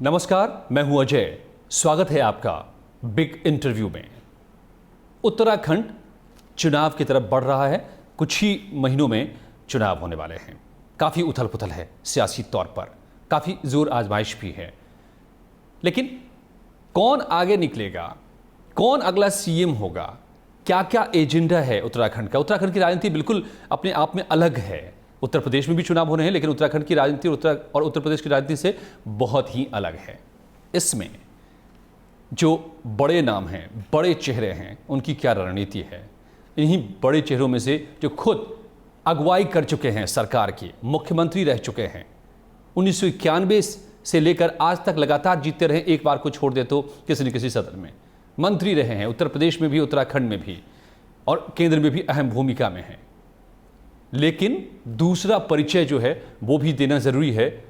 नमस्कार, मैं हूं अजय। स्वागत है आपका बिग इंटरव्यू में। उत्तराखंड चुनाव की तरफ बढ़ रहा है। कुछ ही महीनों में चुनाव होने वाले हैं। काफ़ी उथल पुथल है सियासी तौर पर, काफ़ी जोर आजमाइश भी है। लेकिन कौन आगे निकलेगा, कौन अगला सीएम होगा, क्या क्या एजेंडा है उत्तराखंड का। उत्तराखंड की राजनीति बिल्कुल अपने आप में अलग है। उत्तर प्रदेश में भी चुनाव होने हैं, लेकिन उत्तराखंड की राजनीति और उत्तर प्रदेश की राजनीति से बहुत ही अलग है। इसमें जो बड़े नाम हैं, बड़े चेहरे हैं, उनकी क्या रणनीति है। इन्हीं बड़े चेहरों में से जो खुद अगुवाई कर चुके हैं, सरकार की मुख्यमंत्री रह चुके हैं, 1991 से लेकर आज तक लगातार जीतते रहे, एक बार को छोड़ दे तो किसी न किसी सदन में मंत्री रहे हैं, उत्तर प्रदेश में भी, उत्तराखंड में भी और केंद्र में भी अहम भूमिका में हैं। लेकिन दूसरा परिचय जो है वो भी देना जरूरी है।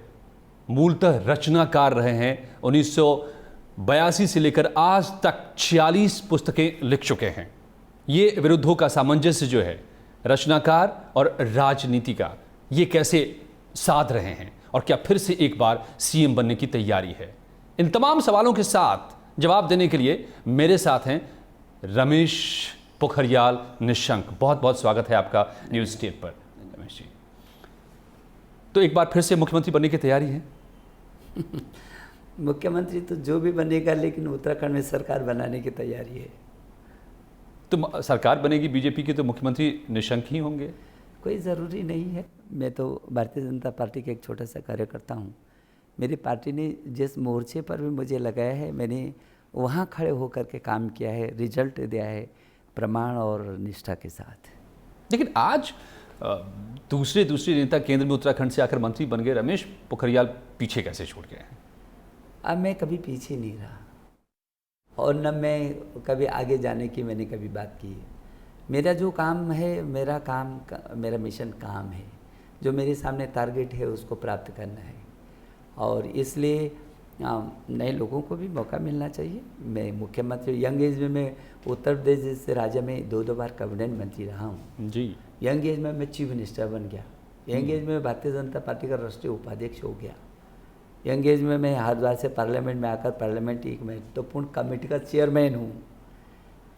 मूलतः रचनाकार रहे हैं। 1982 से लेकर आज तक 46 पुस्तकें लिख चुके हैं। ये विरुद्धों का सामंजस्य जो है, रचनाकार और राजनीति का, ये कैसे साध रहे हैं और क्या फिर से एक बार सीएम बनने की तैयारी है। इन तमाम सवालों के साथ जवाब देने के लिए मेरे साथ हैं रमेश पोखरियाल निशंक। बहुत बहुत स्वागत है आपका न्यूज़ स्टेट पर रमेश जी। तो एक बार फिर से मुख्यमंत्री बनने की तैयारी है? मुख्यमंत्री तो जो भी बनेगा, लेकिन उत्तराखंड में सरकार बनाने की तैयारी है। तो सरकार बनेगी बीजेपी की, तो मुख्यमंत्री निशंक ही होंगे? कोई ज़रूरी नहीं है। मैं तो भारतीय जनता पार्टी का एक छोटा सा कार्यकर्ता हूँ। मेरी पार्टी ने जिस मोर्चे पर भी मुझे लगाया है, मैंने वहाँ खड़े होकर के काम किया है, रिजल्ट दिया है प्रमाण और निष्ठा के साथ। लेकिन आज दूसरे नेता केंद्र में उत्तराखंड से आकर मंत्री बन गए। रमेश पोखरियाल पीछे कैसे छूट गए हैं? अब मैं कभी पीछे नहीं रहा और न मैं कभी आगे जाने की मैंने कभी बात की है। मेरा जो काम है, मेरा मिशन काम है। जो मेरे सामने टारगेट है उसको प्राप्त करना है और इसलिए नए लोगों को भी मौका मिलना चाहिए। मैं मुख्यमंत्री यंग एज में मैं उत्तर प्रदेश जैसे राज्य में दो बार कैबिनेट मंत्री रहा हूँ जी। यंग एज में मैं चीफ मिनिस्टर बन गया। यंग एज में भारतीय जनता पार्टी का राष्ट्रीय उपाध्यक्ष हो गया। यंग एज में मैं हरिद्वार से पार्लियामेंट में आकर पार्लियामेंट एक महत्वपूर्ण कमेटी का चेयरमैन हूँ।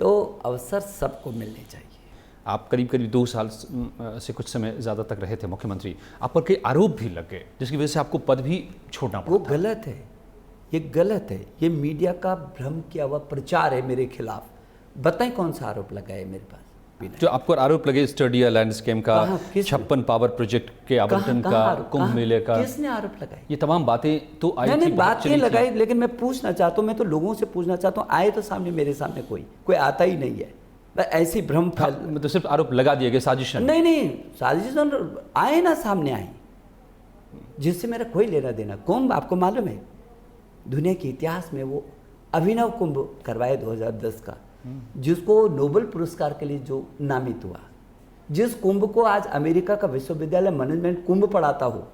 तो अवसर सबको मिलने चाहिए। आप करीब 2 साल से कुछ समय ज़्यादा तक रहे थे मुख्यमंत्री। आप पर कई आरोप भी लग गए जिसकी वजह से आपको पद भी छोड़ना पड़ा। वो गलत है, ये गलत है। ये मीडिया का भ्रम किया हुआ प्रचार है मेरे खिलाफ। बताएं कौन सा आरोप लगा है मेरे पास? जो आपको आरोप लगे स्टडिया लैंड स्कीम का, 56 पावर प्रोजेक्ट के आवंटन का, कुंभ मेले का, किसने आरोप लगाए? ये तमाम बातें तो आई थी, बातें लगाई। लेकिन मैं पूछना चाहता हूँ, मैं तो लोगों से पूछना चाहता हूँ, आए तो सामने, मेरे सामने कोई आता ही नहीं है। ऐसी भ्रम मतलब सिर्फ आरोप लगा दिए गए, साजिश नहीं, साजिश आए ना, सामने आए, जिससे मेरा कोई लेना देना। कुंभ आपको मालूम है, दुनिया के इतिहास में वो अभिनव कुंभ करवाए 2010 का, जिसको नोबेल पुरस्कार के लिए जो नामित हुआ, जिस कुंभ को आज अमेरिका का विश्वविद्यालय मैनेजमेंट कुंभ पढ़ाता हो।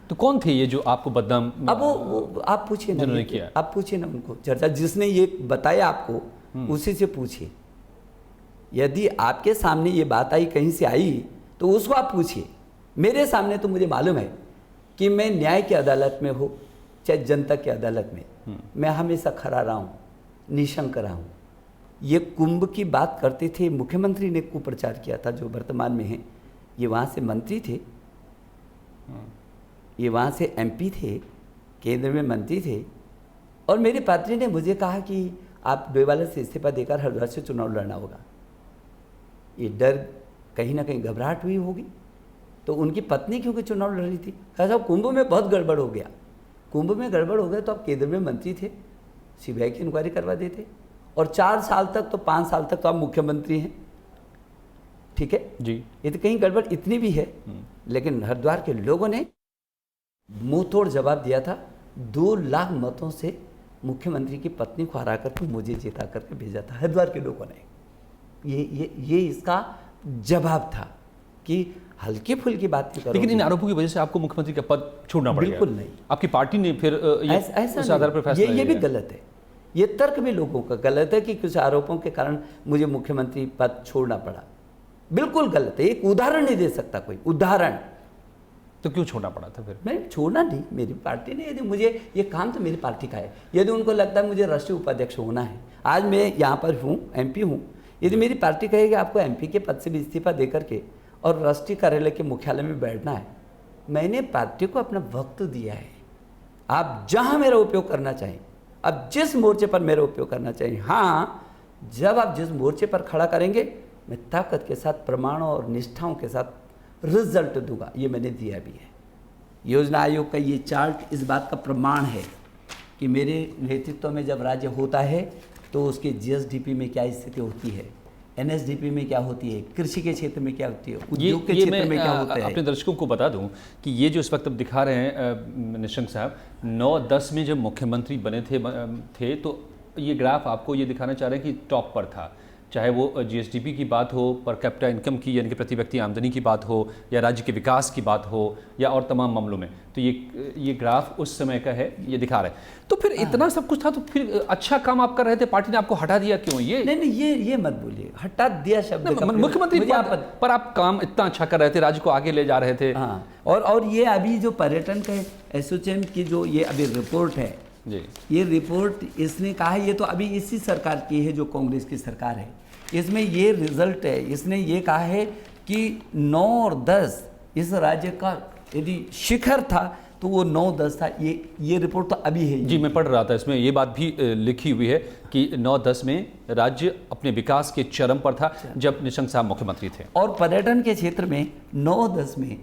तो कौन थे ये जो आपको बदनाम? अब वो आप पूछिए ना, आप पूछिए ना उनको। चर्चा जिसने ये बताया आपको, उसी से पूछिए। यदि आपके सामने ये बात आई, कहीं से आई, तो उसको आप पूछिए। मेरे सामने तो मुझे मालूम है कि मैं न्याय की अदालत में हो चाहे जनता की अदालत में, मैं हमेशा खड़ा रहा हूँ, निशंक रहा हूँ। ये कुंभ की बात करते थे, मुख्यमंत्री ने कुप्रचार किया था जो वर्तमान में है। ये वहाँ से मंत्री थे, ये वहाँ से एमपी थे, केंद्र में मंत्री थे, और मेरी पार्टी ने मुझे कहा कि आप डोईवाला से इस्तीफा देकर हरिद्वार से चुनाव लड़ना होगा। ये डर, कहीं ना कहीं घबराहट हुई होगी। तो उनकी पत्नी क्योंकि चुनाव लड़ रही थी, कहा साहब कुंभ में बहुत गड़बड़ हो गया। कुंभ में गड़बड़ हो गया तो आप केंद्र में मंत्री थे, सीबीआई की इंक्वायरी करवा देते, और 4 साल तक तो 5 साल तक तो आप मुख्यमंत्री हैं, ठीक है जी। ये तो कहीं गड़बड़ इतनी भी है। लेकिन हरिद्वार के लोगों ने मुंह तोड़ जवाब दिया था। 2 लाख मतों से मुख्यमंत्री की पत्नी को हरा करके मुझे जिता करके भेजा था हरिद्वार के लोगों ने। ये इसका जवाब था कि हल्की फुल्की बात नहीं करो। लेकिन इन आरोपों की वजह से आपको मुख्यमंत्री का पद छोड़ना पड़ गया? बिल्कुल नहीं। आपकी पार्टी ने फिर इस आधार पर फैसला लिया? ये भी गलत है। ये तर्क भी लोगों का गलत है कि कुछ आरोपों के कारण मुझे मुख्यमंत्री पद छोड़ना पड़ा। बिल्कुल गलत है। एक उदाहरण नहीं दे सकता कोई उदाहरण। तो क्यों छोड़ना पड़ा था फिर? मैं छोड़ना नहीं, मेरी पार्टी ने, यदि मुझे ये काम तो मेरी पार्टी का है, यदि उनको लगता है मुझे राष्ट्रीय उपाध्यक्ष होना है, आज मैं यहाँ पर हूँ, एमपी हूँ, यदि मेरी पार्टी कहेगी आपको एमपी के पद से भी इस्तीफा दे करके और राष्ट्रीय कार्यालय के मुख्यालय में बैठना है, मैंने पार्टी को अपना वक्त दिया है। आप जहाँ मेरा उपयोग करना चाहें, अब जिस मोर्चे पर मेरा उपयोग करना चाहिए, हाँ, जब आप जिस मोर्चे पर खड़ा करेंगे मैं ताकत के साथ, प्रमाणों और निष्ठाओं के साथ रिजल्ट दूंगा। ये मैंने दिया भी है। योजना आयोग का ये चार्ट इस बात का प्रमाण है कि मेरे नेतृत्व में जब राज्य होता है तो उसके जीएसडीपी में क्या स्थिति होती है, एनएसडीपी में क्या होती है, कृषि के क्षेत्र में क्या होती है, उद्योग के क्षेत्र में क्या होता है। अपने दर्शकों को बता दूं कि ये जो इस वक्त अब दिखा रहे हैं निशंक साहब, 9-10 में जब मुख्यमंत्री बने थे तो ये ग्राफ आपको ये दिखाना चाह रहे हैं कि टॉप पर था, चाहे वो जीएसडीपी की बात हो, पर कैपिटा इनकम की यानी कि प्रति व्यक्ति आमदनी की बात हो, या राज्य के विकास की बात हो, या और तमाम मामलों में। तो ये ग्राफ उस समय का है, ये दिखा रहे हैं। तो फिर इतना सब कुछ था तो फिर अच्छा काम आप कर रहे थे, पार्टी ने आपको हटा दिया क्यों? ये नहीं, ये मत बोलिए, हटा दिया शब्द मुख्यमंत्री पर आप काम इतना अच्छा कर रहे थे, राज्य को आगे ले जा रहे थे। हाँ, और ये अभी जो पर्यटन के एसोसिएशन की जो ये अभी रिपोर्ट है जी, ये रिपोर्ट इसने कहा है, ये तो अभी इसी सरकार की है जो कांग्रेस की सरकार है, इसमें ये रिजल्ट है। इसने ये कहा है कि 9 और 10 इस राज्य का यदि शिखर था तो वो 9-10 था। ये रिपोर्ट तो अभी है। जी, मैं पढ़ रहा था, इसमें ये बात भी लिखी हुई है कि 9-10 में राज्य अपने विकास के चरम पर था जब निशंक साहब मुख्यमंत्री थे। और पर्यटन के क्षेत्र में 9-10 में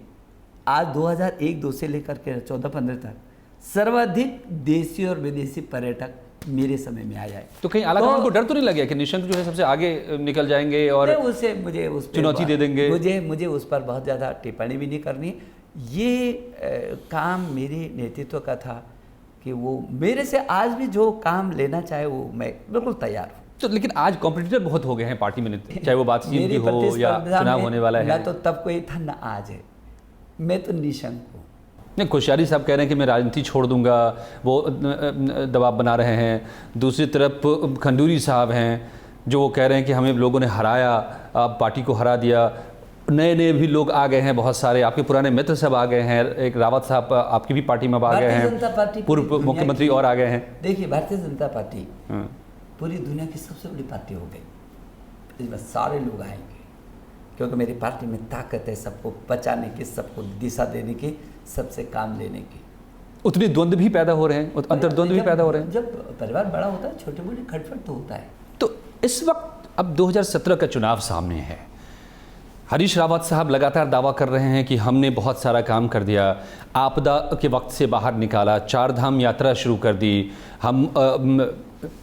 आज 2001-2 से लेकर के 14-15 तक सर्वाधिक देशी और विदेशी पर्यटक मेरे समय में आया है। तो कहीं आलाकमान को डर तो नहीं लगा कि निशंक जो है सबसे आगे निकल जाएंगे और मुझे उस चुनौती दे देंगे? मुझे उस पर बहुत ज़्यादा टिप्पणी भी नहीं करनी। ये काम मेरे नेतृत्व का था कि वो मेरे से आज भी जो काम लेना चाहे वो मैं बिल्कुल तैयार हूँ। तो लेकिन आज कॉम्पिटिटर बहुत हो गए हैं पार्टी में, चाहे वो बात सीएम की हो या चुनाव होने वाला है। मैं तो तब कोई था ना आज है, मैं तो निशंक हूँ। नहीं, कोश्यारी साहब कह रहे हैं कि मैं राजनीति छोड़ दूंगा, वो दबाव बना रहे हैं। दूसरी तरफ खंडूरी साहब हैं जो वो कह रहे हैं कि हमें लोगों ने हराया, आप पार्टी को हरा दिया। नए भी लोग आ गए हैं, बहुत सारे आपके पुराने मित्र सब आ गए हैं। एक रावत साहब आपकी भी पार्टी में आ गए हैं, पूर्व मुख्यमंत्री और आ गए हैं। देखिए, भारतीय जनता पार्टी पूरी दुनिया की सबसे बड़ी पार्टी हो गई। इसमें सारे लोग आएंगे क्योंकि मेरी पार्टी में ताकत है सबको बचाने की, सबको दिशा देने की, सबसे काम लेने की। उतने द्वंद्व भी पैदा हो रहे हैं, अंतर्द्वंद्व भी पैदा हो रहे हैं। जब परिवार बड़ा होता है छोटे मोटे खटपट तो होता है। तो इस वक्त अब 2017 का चुनाव सामने है। हरीश रावत साहब लगातार दावा कर रहे हैं कि हमने बहुत सारा काम कर दिया, आपदा के वक्त से बाहर निकाला, 4 धाम यात्रा शुरू कर दी, हम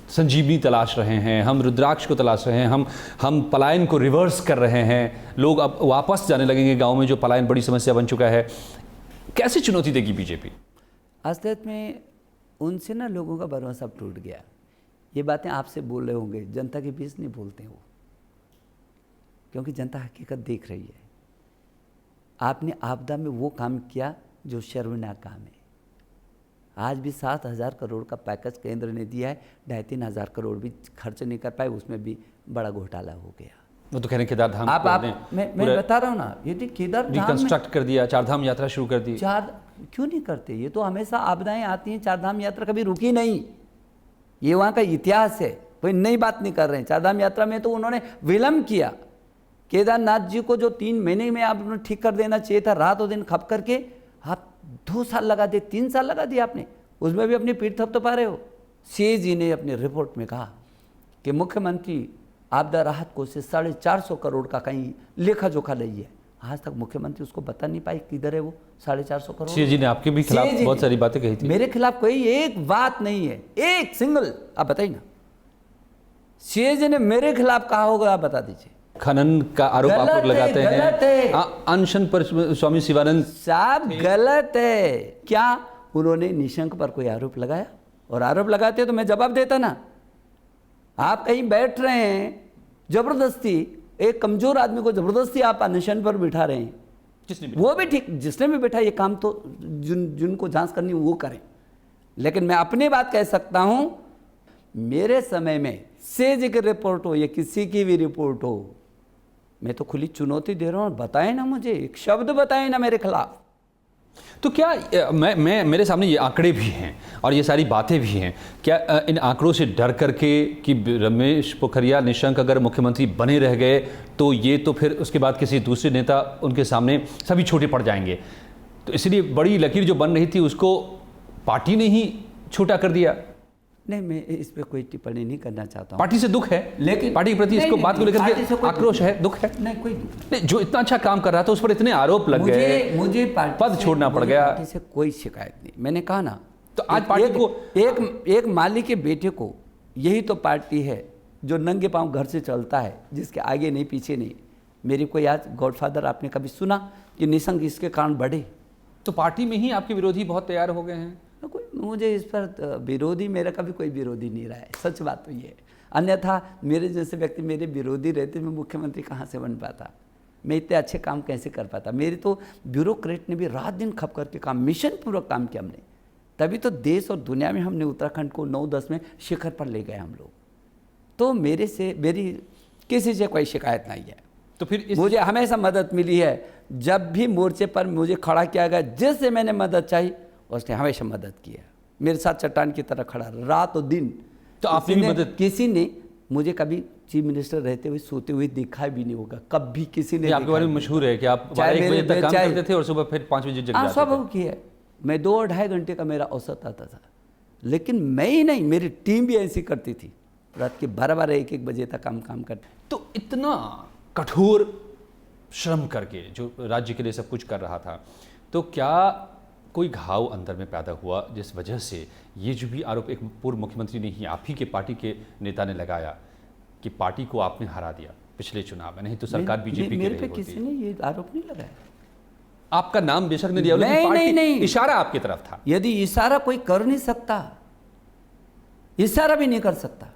संजीवनी तलाश रहे हैं, हम रुद्राक्ष को तलाश रहे हैं, हम पलायन को रिवर्स कर रहे हैं, लोग अब वापस जाने लगेंगे गांव में, जो पलायन बड़ी समस्या बन चुका है। कैसे चुनौती देगी बीजेपी? असलियत में उनसे ना लोगों का भरोसा टूट गया। ये बातें आपसे बोल रहे होंगे, जनता के बीच नहीं बोलते वो, क्योंकि जनता हकीकत देख रही है। आपने आपदा में वो काम किया जो शर्मनाक काम है। आज भी 7,000 करोड़ का पैकेज केंद्र ने दिया है, 2,500-3 हज़ार करोड़ भी खर्च नहीं कर पाए, उसमें भी बड़ा घोटाला हो गया। वो तो कह रहे हैं केदार धाम मैं बता रहा हूँ ना, ये केदार धाम रिकंस्ट्रक्ट कर दिया, 4 धाम यात्रा शुरू कर दी। क्यों नहीं करते? ये तो हमेशा आपदाएं आती हैं, 4 धाम यात्रा कभी रुकी नहीं। ये वहाँ का इतिहास है, कोई नई बात नहीं कर रहे हैं। 4 धाम यात्रा में तो उन्होंने विलम्ब किया। केदारनाथ जी को जो 3 महीने में आपने ठीक कर देना चाहिए था, रात और दिन खप करके आप 2 साल लगा दिए, 3 साल लगा दिए आपने, उसमें भी अपनी पीठ थपथपा रहे हो। सीए जी ने अपने रिपोर्ट में कहा कि मुख्यमंत्री आपदा राहत कोष से 450 करोड़ का कहीं लेखा जोखा नहीं है। आज तक मुख्यमंत्री उसको बता नहीं पाई किधर है वो 450 करोड़। सीए जी ने आपके भी खिलाफ बहुत सारी बातें कही थी। मेरे खिलाफ कोई एक बात नहीं है, एक सिंगल। आप बताइए ना, सीए जी ने मेरे खिलाफ कहा होगा, आप बता दीजिए। खनन का आरोप आप लोग लगाते हैं, अनशन पर स्वामी शिवानंद साहब गलत है। क्या उन्होंने निशंक पर कोई आरोप लगाया? और आरोप लगाते तो मैं जवाब देता ना। आप कहीं बैठ रहे हैं, जबरदस्ती एक कमजोर आदमी को जबरदस्ती आप अनशन पर बिठा रहे हैं। जिसने वो भी ठीक, जिसने भी बैठा, ये काम तो जिनको जांच करनी वो करें। लेकिन मैं अपनी बात कह सकता हूं, मेरे समय में सेज की रिपोर्ट हो या किसी की भी रिपोर्ट हो, मैं तो खुली चुनौती दे रहा हूं, बताएं ना मुझे, एक शब्द बताएं ना मेरे खिलाफ। तो क्या मैं मेरे सामने ये आंकड़े भी हैं और ये सारी बातें भी हैं, क्या इन आंकड़ों से डर करके कि रमेश पोखरियाल निशंक अगर मुख्यमंत्री बने रह गए तो ये तो फिर उसके बाद किसी दूसरे नेता उनके सामने सभी छोटे पड़ जाएंगे, तो इसलिए बड़ी लकीर जो बन रही थी उसको पार्टी ने ही छोटा कर दिया? नहीं, मैं इस पे कोई टिप्पणी नहीं करना चाहता हूँ। पार्टी से दुख है, लेकिन पार्टी के प्रति इसको बात को लेकर के आक्रोश है, दुख है? नहीं, कोई दुख नहीं। जो इतना अच्छा काम कर रहा था उस पर इतने आरोप लग गए, मुझे पद छोड़ना पड़ गया। पार्टी से कोई शिकायत नहीं, मैंने कहा ना। तो आज पार्टी को एक माली के बेटे को, यही तो पार्टी है जो नंगे पांव घर से चलता है, जिसके आगे नहीं पीछे नहीं। मेरी कोई आज गॉडफादर आपने कभी सुना कि निशंक इसके कारण बढ़े? तो पार्टी में ही आपके विरोधी बहुत तैयार हो गए हैं। कोई मुझे इस पर विरोधी, मेरा कभी कोई विरोधी नहीं रहा है, सच बात तो ये है। अन्यथा मेरे जैसे व्यक्ति मेरे विरोधी रहते, मैं मुख्यमंत्री कहाँ से बन पाता, मैं इतने अच्छे काम कैसे कर पाता। मेरे तो ब्यूरोक्रेट ने भी रात दिन खप करके काम, मिशन पूर्वक काम किया हमने, तभी तो देश और दुनिया में हमने उत्तराखंड को 9-10 में शिखर पर ले गए हम लोग। तो मेरी किसी से कोई शिकायत नहीं है। तो फिर मुझे हमेशा मदद मिली है, जब भी मोर्चे पर मुझे खड़ा किया गया, जिससे मैंने मदद चाहिए उसने हमेशा मदद किया, मेरे साथ चट्टान की तरह खड़ा रात और दिन। तो आपने भी मदद? किसी ने मुझे कभी चीफ मिनिस्टर रहते हुए सोते हुए देखा भी नहीं होगा, कभी किसी ने। आपके बारे में मशहूर है कि आप 1 बजे तक काम करते थे और सुबह फिर 5 बजे जग जाते थे। स्वाभाविक ही है, मैं 2-2.5 घंटे का मेरा औसत आता था, लेकिन मैं ही नहीं, मेरी टीम भी ऐसी करती थी, रात के 12-12, 1-1 बजे तक काम करते। तो इतना कठोर श्रम करके जो राज्य के लिए सब कुछ कर रहा था, तो क्या कोई घाव अंदर में पैदा हुआ जिस वजह से ये जो भी आरोप एक पूर्व मुख्यमंत्री ने ही, आप ही के पार्टी के नेता ने लगाया कि पार्टी को आपने हरा दिया पिछले चुनाव में, नहीं तो सरकार बीजेपी की मेरे पे किसी ने ये आरोप नहीं लगाया। आपका नाम बेशक नहीं लिया, लेकिन पार्टी इशारा आपकी तरफ था। यदि इशारा कोई कर नहीं सकता, इशारा भी नहीं कर सकता,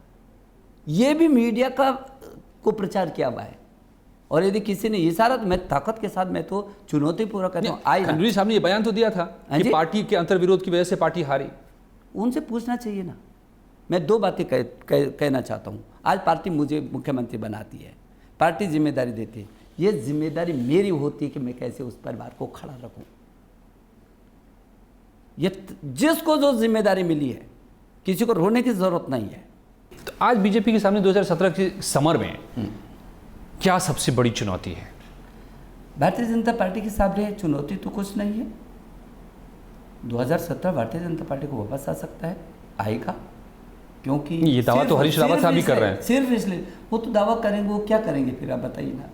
ये भी मीडिया को प्रचार किया हुआ है। और यदि किसी ने इशारा, तो मैं ताकत के साथ, मैं तो चुनौतीपूर्वक कहता हूँ। खंडूरी साहब ने ये बयान तो दिया था कि पार्टी के अंतर्विरोध की वजह से पार्टी हारी। उनसे पूछना चाहिए ना। मैं 2 बातें कहना चाहता हूँ। आज पार्टी मुझे मुख्यमंत्री बनाती है, पार्टी जिम्मेदारी देती है, ये जिम्मेदारी मेरी होती है कि मैं कैसे उस परिवार को खड़ा रखूँ। ये जिसको जो जिम्मेदारी मिली है, किसी को रोने की जरूरत नहीं है। तो आज बीजेपी के सामने 2017 के समर में क्या सबसे बड़ी चुनौती है? भारतीय जनता पार्टी के सामने चुनौती तो कुछ नहीं है। 2017 भारतीय जनता पार्टी को वापस आ सकता है, आएगा, क्योंकि ये दावा तो हरीश रावत साहब भी कर रहे हैं। सिर्फ इसलिए वो तो दावा करेंगे, वो क्या करेंगे फिर आप बताइए ना,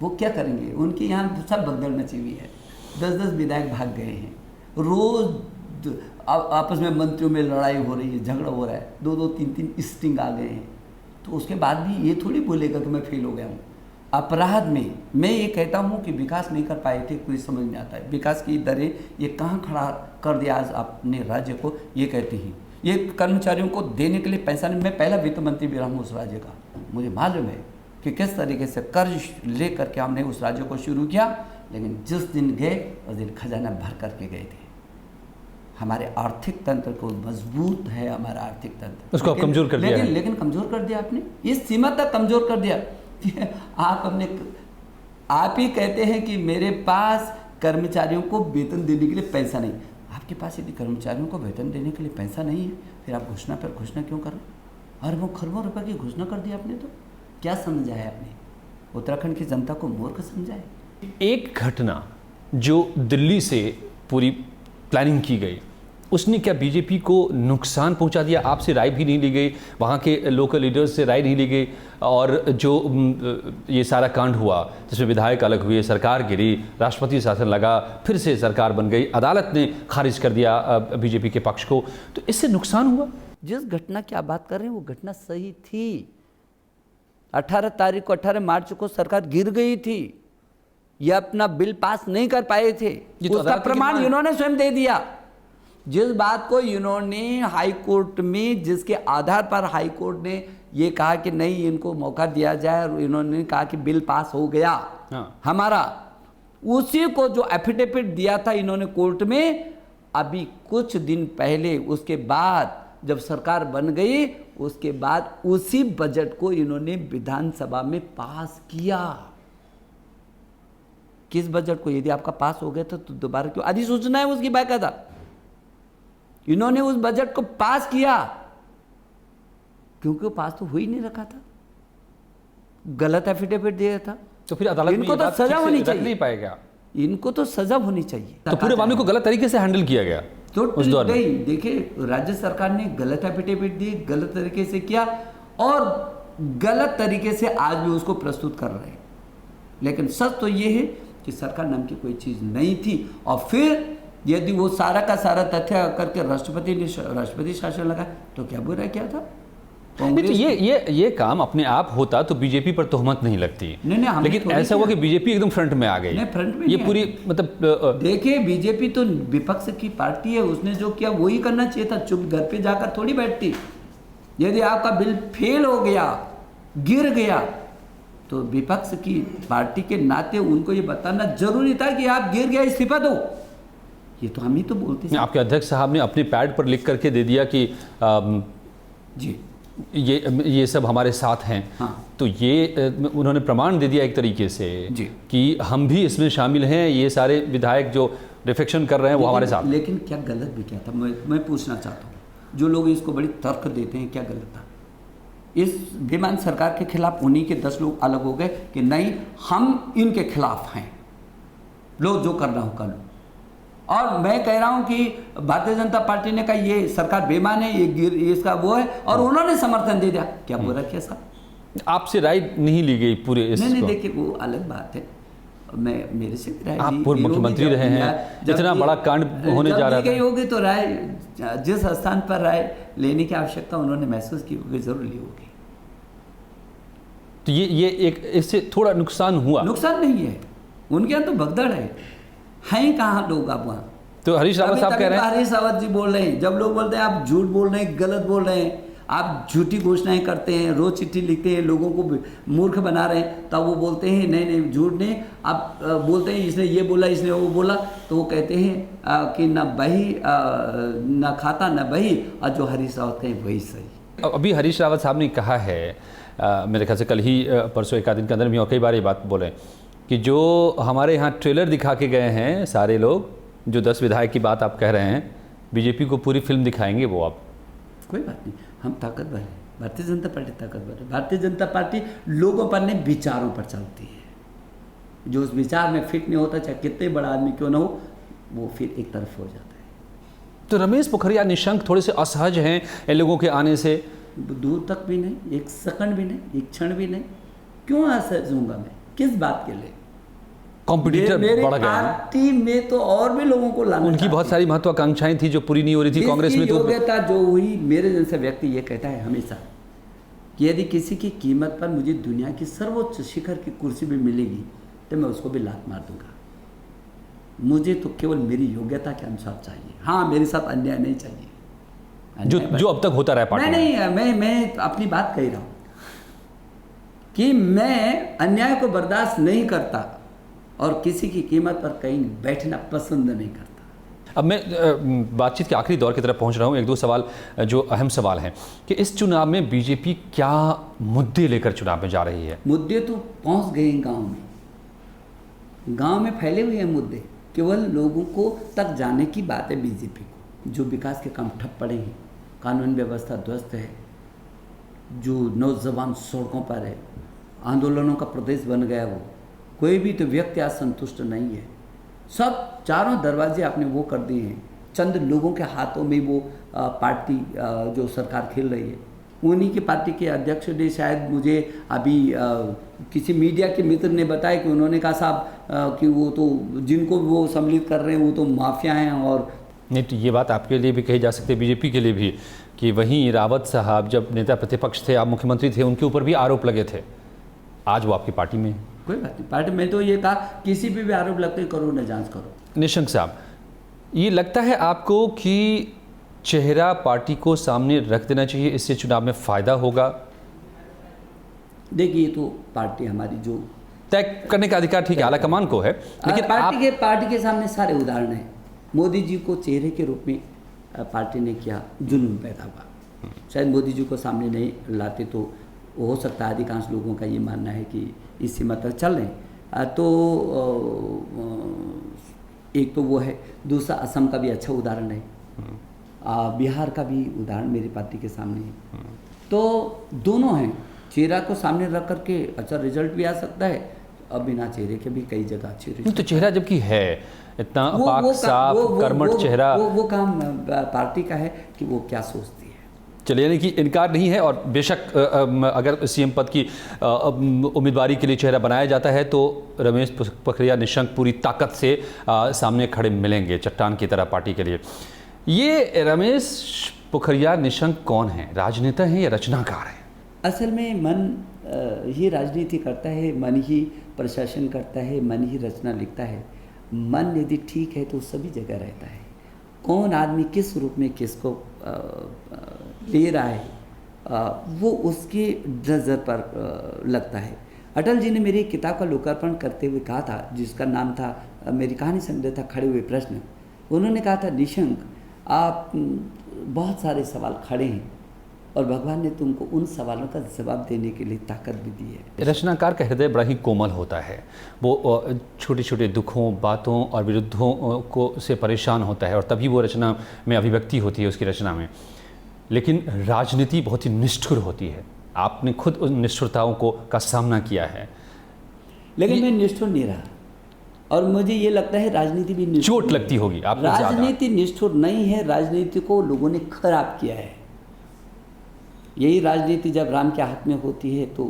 वो क्या करेंगे? उनके यहाँ सब भगदड़ मची हुई है, 10-10 विधायक भाग गए हैं, रोज आपस में मंत्रियों में लड़ाई हो रही है, झगड़ा हो रहा है, 2-2, 3-3 स्टिंग आ गए हैं। तो उसके बाद भी ये थोड़ी बोलेगा कि मैं फेल हो गया हूँ। अपराध में मैं ये कहता हूँ कि विकास नहीं कर पाए थे, कोई समझ में आता है विकास की दरें ये कहाँ खड़ा कर दिया आज अपने राज्य को, ये कहती हैं। ये कर्मचारियों को देने के लिए पैसा नहीं, मैं पहला वित्त मंत्री भी रहा हूँ उस राज्य का, मुझे मालूम है कि किस तरीके से कर्ज ले करके हमने उस राज्य को शुरू किया, लेकिन जिस दिन गए उस दिन खजाना भर करके गए थे। हमारे आर्थिक तंत्र को मजबूत है, हमारा आर्थिक तंत्र, उसको कमजोर कर दिया, लेकिन कमजोर कर दिया आपने, इस सीमा तक कमजोर कर दिया। आप ही कहते हैं कि मेरे पास कर्मचारियों को वेतन देने के लिए पैसा नहीं। आपके पास यदि कर्मचारियों को वेतन देने के लिए पैसा नहीं है, फिर आप घोषणा पर घोषणा क्यों कर रहे? अरबों खरबों रुपए की घोषणा कर दी आपने, तो क्या समझा है आपने? उत्तराखंड की जनता को मूर्ख समझा है। एक घटना जो दिल्ली से पूरी प्लानिंग की गई, उसने क्या बीजेपी को नुकसान पहुंचा दिया? आपसे राय भी नहीं ली गई, वहाँ के लोकल लीडर्स से राय नहीं ली गई, और जो ये सारा कांड हुआ जिसमें विधायक अलग हुए, सरकार गिरी, राष्ट्रपति शासन लगा, फिर से सरकार बन गई, अदालत ने खारिज कर दिया बीजेपी के पक्ष को, तो इससे नुकसान हुआ? जिस घटना की आप बात कर रहे हैं वो घटना सही थी। 18 मार्च को सरकार गिर गई थी, ये अपना बिल पास नहीं कर पाए थे, उसका प्रमाण इन्होंने स्वयं दे दिया। जिस बात को इन्होंने हाई कोर्ट में, जिसके आधार पर हाई कोर्ट ने ये कहा कि नहीं इनको मौका दिया जाए, और इन्होंने कहा कि बिल पास हो गया हमारा, उसी को जो एफिडेविट दिया था इन्होंने कोर्ट में, अभी कुछ दिन पहले, उसके बाद जब सरकार बन गई, उसके बाद उसी बजट को इन्होंने विधानसभा में पास किया। किस बजट को यदि आपका पास हो गया था तो दोबारा क्यों अधिसूचना है उसकी बाकायदा। इन्होंने उस बजट को पास किया क्योंकि वो पास तो हो ही नहीं रखा था, गलत एफिडेविट दिया था। तो फिर अदालत में इनको तो सजा होनी चाहिए, नहीं पाएगा, इनको तो सजा होनी चाहिए। तो पूरे मामले को गलत तरीके से हैंडल किया गया तो उस दौर में। नहीं, देखिए राज्य सरकार ने गलत एफिडेविट दी, गलत तरीके से किया और गलत तरीके से आज भी उसको प्रस्तुत कर रहे हैं। लेकिन सच तो ये है कि सरकार नाम की कोई चीज़ नहीं थी। और फिर यदि वो सारा का सारा तथ्य करके राष्ट्रपति शासन लगा तो क्या बुरा क्या था। नहीं तो ये काम अपने आप होता तो बीजेपी पर तोहमत नहीं लगती। नहीं, लेकिन ऐसा हुआ कि बीजेपी एकदम फ्रंट में आ गई। नहीं, फ्रंट में ये पूरी मतलब देखिए बीजेपी तो विपक्ष की पार्टी है, उसने जो किया वही करना चाहिए था। चुप घर पे जाकर थोड़ी बैठती। यदि आपका बिल फेल हो गया, गिर गया, तो विपक्ष की पार्टी के नाते उनको ये बताना जरूरी था कि आप गिर गया, इस्तीफा दो। ये तो हम ही तो बोलते हैं। आपके अध्यक्ष साहब ने अपने पैड पर लिख करके दे दिया कि जी ये सब हमारे साथ हैं। हाँ। तो ये उन्होंने प्रमाण दे दिया एक तरीके से जी कि हम भी इसमें शामिल हैं, ये सारे विधायक जो डिफेक्शन कर रहे हैं वो हमारे साथ। लेकिन क्या गलत भी क्या था, मैं पूछना चाहता हूँ। जो लोग इसको बड़ी तर्क देते हैं, क्या गलत था? इस बेईमान सरकार के खिलाफ उन्हीं के 10 लोग अलग हो गए कि नहीं हम इनके खिलाफ हैं, लोग जो करना हो कर लो। और मैं कह रहा हूं कि भारतीय जनता पार्टी ने कहा ये सरकार बेईमान है, ये इसका वो है, और उन्होंने समर्थन दे दिया। क्या बुरा किया साहब? आपसे राय नहीं ली गई पूरे इस नहीं, देखिए वो अलग बात है। मैं मेरे से राय आप पूर्व मुख्यमंत्री रहे हैं, इतना बड़ा कांड होने जा रहा है, होगी तो राय जिस स्थान पर राय लेने की आवश्यकता उन्होंने महसूस की होगी, जरूर ली होगी। तो ये एक इससे थोड़ा नुकसान हुआ? नुकसान नहीं है, उनके यहाँ तो भगदड़ है कहाँ लोग आप वहाँ। तो हरीश रावत साहब कह रहे हैं, हरीश रावत जी बोल रहे हैं, जब लोग बोलते हैं आप झूठ बोल रहे हैं, गलत बोल रहे हैं, आप झूठी घोषणाएं करते हैं, रोज चिट्ठी लिखते हैं, लोगों को मूर्ख बना रहे हैं, तब वो बोलते हैं नहीं झूठ नहीं। आप बोलते हैं इसने ये बोला, इसने वो बोला, तो वो कहते हैं कि ना बही ना खाता ना बही, और जो हरीश रावत कहें वही सही। अभी हरीश रावत साहब ने कहा है, मेरे ख्याल से कल ही परसों एक आध दिन के अंदर भी और कई बार ये बात बोले कि जो हमारे यहाँ ट्रेलर दिखा के गए हैं सारे लोग, जो 10 विधायक की बात आप कह रहे हैं, बीजेपी को पूरी फिल्म दिखाएंगे वो आप। कोई बात नहीं, हम ताकतवर हैं, भारतीय जनता पार्टी ताकतवर है। भारतीय जनता पार्टी लोगों पर नहीं, विचारों पर चलती है। जो उस विचार में फिट नहीं होता, चाहे कितने बड़ा आदमी क्यों ना हो, वो फिर एक तरफ हो जाता है। तो रमेश पोखरियाल निशंक थोड़े से असहज हैं इन लोगों के आने से? दूर तक भी नहीं, एक सेकंड भी नहीं, एक क्षण भी नहीं। क्यों असहज हूँगा मैं, किस बात के लिए? कॉम्पिटिटर बढ़ गए हैं। पार्टी में तो और भी लोगों को लाना, उनकी बहुत सारी महत्वाकांक्षाएं थी जो पूरी नहीं हो रही थी कांग्रेस में। तो योग्यता जो हुई, मेरे जैसे व्यक्ति ये कहता है हमेशा कि यदि किसी की कीमत पर मुझे दुनिया की सर्वोच्च शिखर की कुर्सी भी मिलेगी तो मैं उसको भी लात मार दूंगा। मुझे तो केवल मेरी योग्यता के अनुसार चाहिए। हाँ, मेरे साथ अन्याय नहीं चाहिए, जो अब तक होता रहा पार्टी में। मैं अपनी बात कह रहा हूँ कि मैं अन्याय को बर्दाश्त नहीं करता और किसी की कीमत पर कहीं बैठना पसंद नहीं करता। अब मैं बातचीत के आखिरी दौर की तरफ पहुंच रहा हूं। एक दो सवाल जो अहम सवाल हैं कि इस चुनाव में बीजेपी क्या मुद्दे लेकर चुनाव में जा रही है? मुद्दे तो पहुंच गए हैं गांव में फैले हुए हैं मुद्दे। केवल लोगों को तक जाने की बात है बीजेपी को। जो विकास के काम ठप पड़े हैं, कानून व्यवस्था ध्वस्त है, जो नौजवान सड़कों पर है, आंदोलनों का प्रदेश बन गया, वो कोई भी तो व्यक्ति आज संतुष्ट नहीं है। सब चारों दरवाजे आपने वो कर दिए हैं। चंद लोगों के हाथों में वो पार्टी जो सरकार खेल रही है, उन्हीं की पार्टी के अध्यक्ष ने शायद मुझे अभी किसी मीडिया के मित्र ने बताया कि उन्होंने कहा साहब कि वो तो जिनको वो सम्मिलित कर रहे हैं वो तो माफिया हैं। और नहीं तो ये बात आपके लिए भी कही जा सकती है, बीजेपी के लिए भी, कि वहीं रावत साहब जब नेता प्रतिपक्ष थे, आप मुख्यमंत्री थे, उनके ऊपर भी आरोप लगे थे, आज वो आपकी पार्टी में। कोई बात नहीं, पार्टी में तो ये कहा किसी पे भी आरोप लगते करो ना, जांच करो। निशंक साहब, ये लगता है आपको कि चेहरा पार्टी को सामने रख देना चाहिए, इससे चुनाव में फायदा होगा? देखिए, तो पार्टी हमारी जो तय करने का अधिकार ठीक है आलाकमान को है, लेकिन पार्टी के सामने सारे उदाहरण हैं। मोदी जी को चेहरे के रूप में पार्टी ने किया, जुनून पैदा हुआ। शायद मोदी जी को सामने नहीं लाते तो हो सकता है अधिकांश लोगों का ये मानना है कि इस सीमा तक चल रहे हैं। तो एक तो वो है, दूसरा असम का भी अच्छा उदाहरण है, बिहार का भी उदाहरण मेरी पार्टी के सामने है। तो दोनों हैं, चेहरा को सामने रख करके अच्छा रिजल्ट भी आ सकता है, और बिना चेहरे के भी कई जगह अच्छे रिजल्ट। तो चेहरा जबकि है इतना पाक साफ कर्मठ चेहरा, वो काम पार्टी का है कि वो क्या सोचती है। चलिए, यानी कि इनकार नहीं है, और बेशक अगर सीएम पद की उम्मीदवारी के लिए चेहरा बनाया जाता है तो रमेश पोखरियाल निशंक पूरी ताकत से सामने खड़े मिलेंगे चट्टान की तरह पार्टी के लिए। ये रमेश पोखरियाल निशंक कौन है? राजनेता हैं या रचनाकार हैं? असल में मन ही राजनीति करता है, मन ही प्रशासन करता है, मन ही रचना लिखता है। मन यदि ठीक है तो सभी जगह रहता है। कौन आदमी किस रूप में किसको ले रहा है वो उसके नज़र पर लगता है। अटल जी ने मेरी किताब का लोकार्पण करते हुए कहा था, जिसका नाम था, मेरी कहानी संग्रह था खड़े हुए प्रश्न। उन्होंने कहा था, निशंक आप बहुत सारे सवाल खड़े हैं और भगवान ने तुमको उन सवालों का जवाब देने के लिए ताकत भी दी है। रचनाकार का हृदय बड़ा ही कोमल होता है, वो छोटे छोटे दुखों, बातों और विरुद्धों को से परेशान होता है, और तभी वो रचना में अभिव्यक्ति होती है उसकी रचना में। लेकिन राजनीति बहुत ही निष्ठुर होती है, आपने खुद उन निष्ठुरताओं का सामना किया है। लेकिन मैं निष्ठुर नहीं रहा, और मुझे ये लगता है राजनीति भी चोट लगती होगी आपको। राजनीति निष्ठुर नहीं है, राजनीति को लोगों ने खराब किया है। यही राजनीति जब राम के हाथ में होती है तो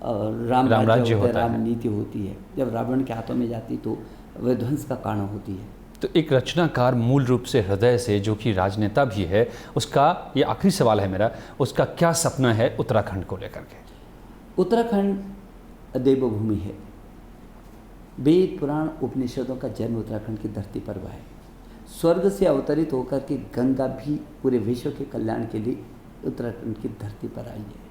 राम राज्य होता है, राजनीति होती है। जब रावण के हाथों में जाती तो वह ध्वंस का कारण होती है। तो एक रचनाकार मूल रूप से हृदय से, जो कि राजनेता भी है, उसका ये आखिरी सवाल है मेरा, उसका क्या सपना है उत्तराखंड को लेकर के? उत्तराखंड देवभूमि है। वेद पुराण उपनिषदों का जन्म उत्तराखंड की धरती पर हुआ है। स्वर्ग से अवतरित होकर के गंगा भी पूरे विश्व के कल्याण के लिए उत्तराखंड की धरती पर आई है।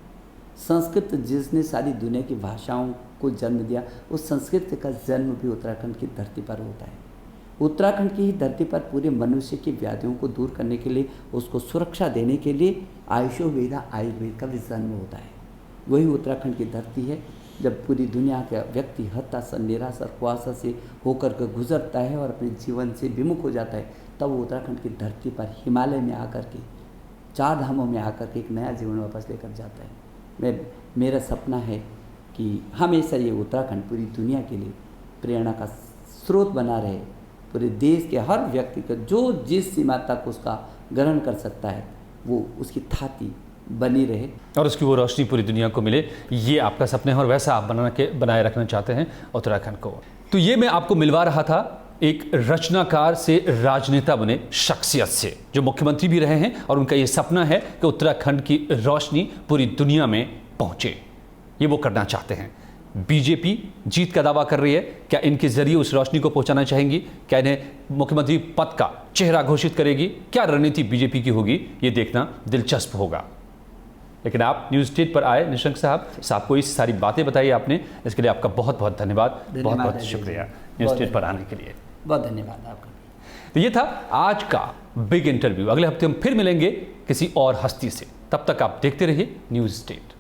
संस्कृत जिसने सारी दुनिया की भाषाओं को जन्म दिया, उस संस्कृत का जन्म भी उत्तराखंड की धरती पर होता है। उत्तराखंड की ही धरती पर पूरे मनुष्य की व्याधियों को दूर करने के लिए, उसको सुरक्षा देने के लिए आयुषो वेदा आयुर्वेद का भी जन्म होता है। वही उत्तराखंड की धरती है। जब पूरी दुनिया का व्यक्ति हताशा, निराशा, कुआशा से होकर के गुजरता है और अपने जीवन से विमुख हो जाता है, तब वो उत्तराखंड की धरती पर हिमालय में आकर के, चार धामों में आकर के एक नया जीवन वापस लेकर जाता है। मेरा सपना है कि हमेशा ये उत्तराखंड पूरी दुनिया के लिए प्रेरणा का स्रोत बना रहे। पूरे देश के हर व्यक्ति को जो जिस सीमा तक उसका ग्रहण कर सकता है, वो उसकी थाती बनी रहे और उसकी वो रोशनी पूरी दुनिया को मिले। ये आपका सपना है और वैसा आप बनाए रखना चाहते हैं उत्तराखंड को। तो ये मैं आपको मिलवा रहा था एक रचनाकार से राजनेता बने शख्सियत से, जो मुख्यमंत्री भी रहे हैं, और उनका ये सपना है कि उत्तराखंड की रोशनी पूरी दुनिया में पहुंचे। ये वो करना चाहते हैं। बीजेपी जीत का दावा कर रही है, क्या इनके जरिए उस रोशनी को पहुंचाना चाहेंगी? क्या इन्हें मुख्यमंत्री पद का चेहरा घोषित करेगी? क्या रणनीति बीजेपी की होगी? ये देखना दिलचस्प होगा। लेकिन आप न्यूज़ स्टेट पर आए निशंक साहब को इस सारी बातें बताई आपने, इसके लिए आपका बहुत बहुत धन्यवाद। बहुत बहुत शुक्रिया न्यूज़ स्टेट पर आने के लिए। बहुत धन्यवाद आपका। तो ये था आज का बिग इंटरव्यू। अगले हफ्ते हम फिर मिलेंगे किसी और हस्ती से। तब तक आप देखते रहिए न्यूज़ स्टेट।